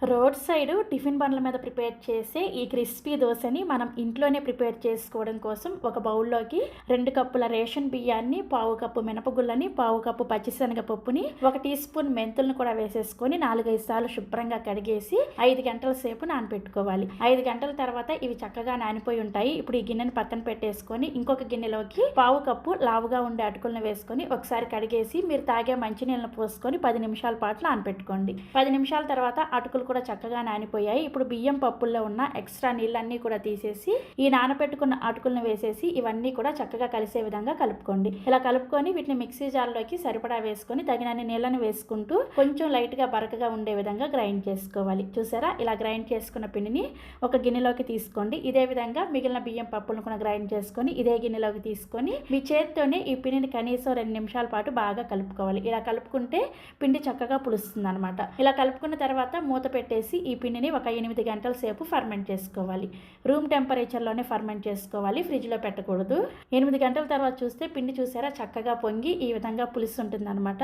Road side tiffin బండ్ల మీద prepare చేసే ఈ క్రిస్పీ దోశని మనం ఇంట్లోనే ప్రిపేర్ చేసుకోవడం కోసం ఒక బౌల్లోకి 2 కప్పుల రేషన్ బియ్యాన్ని, పావు కప్పు మినపగుళ్ళని, పావు కప్పు పచ్చిశనగపప్పుని, 1 టీ స్పూన్ మెంతులను కూడా వేసేసుకొని 4-5 సార్లు శుభ్రంగా కడిగేసి 5 గంటల సేపు నానబెట్టుకోవాలి. 5 గంటల తర్వాత ఇవి చక్కగా నానిపోయి ఉంటాయి. ఇప్పుడు ఈ గిన్నెని పక్కన పెట్టేసుకొని ఇంకొక గిన్నెలోకి పావు కప్పు లావుగా ఉండే అటుకులను వేసుకొని ఒకసారి కడిగేసి మీరు తాగే మంచినీళ్ళను పోసుకొని 10 నిమిషాల పాటు నానబెట్టుకోండి. 10 నిమిషాల తర్వాత అటుకులు కూడా చక్కగా నానిపోయాయి. ఇప్పుడు బియ్యం పప్పుల్లో ఉన్న ఎక్స్ట్రా నీళ్ళన్నీ కూడా తీసేసి ఈ నానబెట్టుకున్న అటుకులను వేసేసి ఇవన్నీ కూడా చక్కగా కలిసే విధంగా కలుపుకోండి. ఇలా కలుపుకొని వీటిని మిక్సీ జార్లోకి సరిపడా వేసుకొని తగినన్ని నీళ్ళని వేసుకుంటూ కొంచెం లైట్గా బరకగా ఉండే విధంగా గ్రైండ్ చేసుకోవాలి. చూసారా, ఇలా గ్రైండ్ చేసుకున్న పిండిని ఒక గిన్నెలోకి తీసుకోండి. ఇదే విధంగా మిగిలిన బియ్యం పప్పులను కూడా గ్రైండ్ చేసుకొని ఇదే గిన్నెలోకి తీసుకొని మీ చేతితోనే ఈ పిండిని కనీసం 2 నిమిషాల పాటు బాగా కలుపుకోవాలి. ఇలా కలుపుకుంటే పిండి చక్కగా పులుస్తుంది అనమాట. ఇలా కలుపుకున్న తర్వాత మూత పెట్టేసి ఈ పిండిని ఒక 8 గంటల సేపు ఫర్మెంట్ చేసుకోవాలి. రూమ్ టెంపరేచర్లోనే ఫర్మెంట్ చేసుకోవాలి, ఫ్రిడ్జ్లో పెట్టకూడదు. 8 గంటల తర్వాత చూస్తే పిండి చూసారా చక్కగా పొంగి ఈ విధంగా పులుసు ఉంటుంది అనమాట.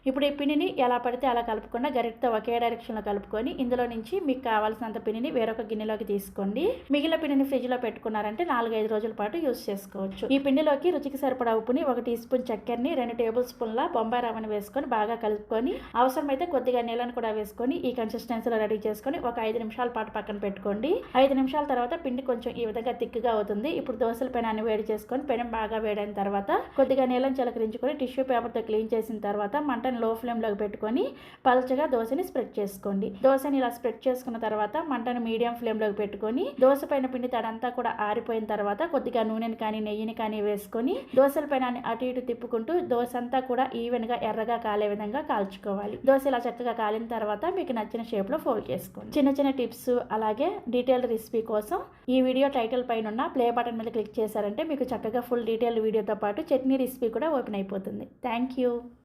ఇప్పుడు ఈ పిండిని ఎలా పడితే అలా కలుపుకుండా గరిటతో ఒకే డైరెక్షన్లో కలుపుకొని ఇందులో నుంచి మీకు కావాల్సినంత పిండిని వేరొక గిన్నెలోకి తీసుకోండి. మిగిలిన పిండిని ఫ్రిడ్జ్లో పెట్టుకున్నారంటే 4-5 రోజుల పాటు యూస్ చేసుకోవచ్చు. ఈ పిండిలోకి రుచికి సరిపడా ఉప్పుని, 1 టీ స్పూన్ చక్కెరని, 2 టేబుల్ స్పూన్ల బొంబాయి రవ్వని వేసుకొని బాగా కలుపుకొని అవసరమైతే కొద్దిగా నీళ్ళని కూడా వేసుకొని ఈ కన్సిస్టెన్సీలో రెడీ చేసుకొని ఒక 5 నిమిషాల పాటు పక్కన పెట్టుకోండి. 5 నిమిషాల తర్వాత పిండి కొంచెం ఈ విధంగా థిక్గా అవుతుంది. ఇప్పుడు దోశల పెనాన్ని వేడి చేసుకొని పెనం బాగా వేడైన తర్వాత కొద్దిగా నీళ్ళని చిలకరించుకొని టిష్యూ పేపర్తో క్లీన్ చేసిన తర్వాత మంటను లో ఫ్లేమ్లోకి పెట్టుకొని పల్చగా దోశని స్ప్రెడ్ చేసుకోండి. దోశని ఇలా స్ప్రెడ్ చేసుకున్న తర్వాత మంటను మీడియం ఫ్లేమ్లోకి పెట్టుకొని దోశ పైన పిండి తడంతా కూడా ఆరిపోయిన తర్వాత కొద్దిగా నూనెని కానీ నెయ్యిని కానీ వేసుకొని దోశల పెనాన్ని అటు ఇటు తిప్పుకుంటూ దోశ అంతా కూడా ఈవెన్గా ఎర్రగా కాలే విధంగా కాల్చుకోవాలి. దోశ ఇలా చక్కగా కాలిన తర్వాత మీకు నచ్చిన షేప్లో ఫోల్డ్ చేసుకోండి. చిన్న చిన్న టిప్స్ అలాగే డీటెయిల్డ్ రెసిపీ కోసం ఈ వీడియో టైటిల్ పైన ఉన్న ప్లే బటన్ మీద క్లిక్ చేశారంటే మీకు చక్కగా ఫుల్ డీటెయిల్డ్ వీడియోతో పాటు చట్నీ రెసిపీ కూడా ఓపెన్ అయిపోతుంది. Thank you.